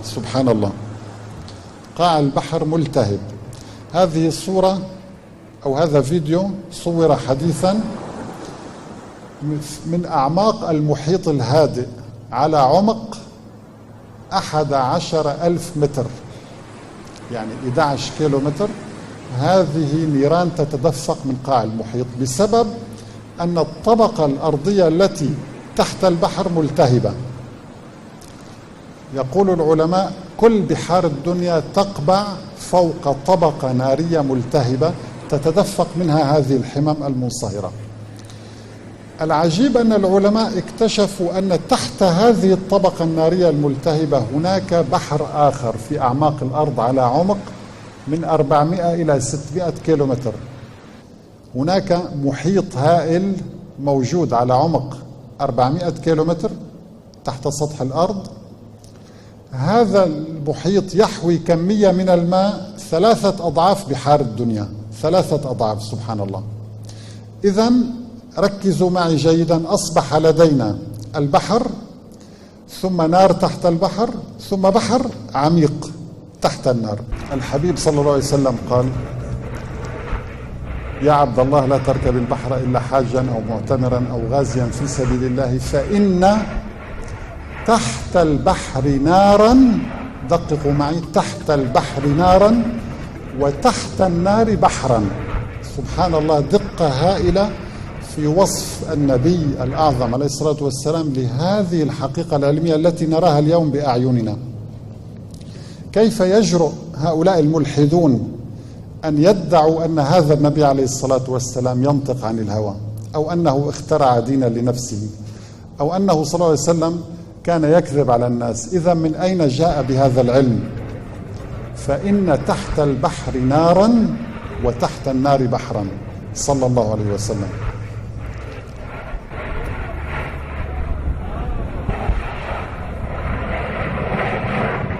سبحان الله. قاع البحر ملتهب. هذه الصورة أو هذا فيديو صور حديثا من أعماق المحيط الهادئ على عمق 11,000 متر، يعني 11 كيلو متر. هذه نيران تتدفق من قاع المحيط بسبب أن الطبقة الأرضية التي تحت البحر ملتهبة. يقول العلماء كل بحار الدنيا تقبع فوق طبقة نارية ملتهبة تتدفق منها هذه الحمم المنصهرة. العجيب أن العلماء اكتشفوا أن تحت هذه الطبقة النارية الملتهبة هناك بحر آخر في أعماق الأرض على عمق من 400 إلى 600 كيلومتر. هناك محيط هائل موجود على عمق 400 كيلومتر تحت سطح الأرض. هذا المحيط يحوي كمية من الماء 3 أضعاف بحار الدنيا، 3 أضعاف. سبحان الله. إذن ركزوا معي جيدا. أصبح لدينا البحر، ثم نار تحت البحر، ثم بحر عميق تحت النار. الحبيب صلى الله عليه وسلم قال: يا عبد الله لا تركب البحر إلا حاجا أو معتمرا أو غازيا في سبيل الله، فإن تحت البحر نارا، دققوا معي، تحت البحر نارا وتحت النار بحرا. سبحان الله، دقة هائلة في وصف النبي الأعظم عليه الصلاة والسلام لهذه الحقيقة العلمية التي نراها اليوم بأعيننا. كيف يجرؤ هؤلاء الملحدون أن يدعوا أن هذا النبي عليه الصلاة والسلام ينطق عن الهوى، أو أنه اخترع دينا لنفسه، أو أنه صلى الله عليه وسلم كان يكذب على الناس؟ إذا من أين جاء بهذا العلم؟ فإن تحت البحر نارا وتحت النار بحرا، صلى الله عليه وسلم.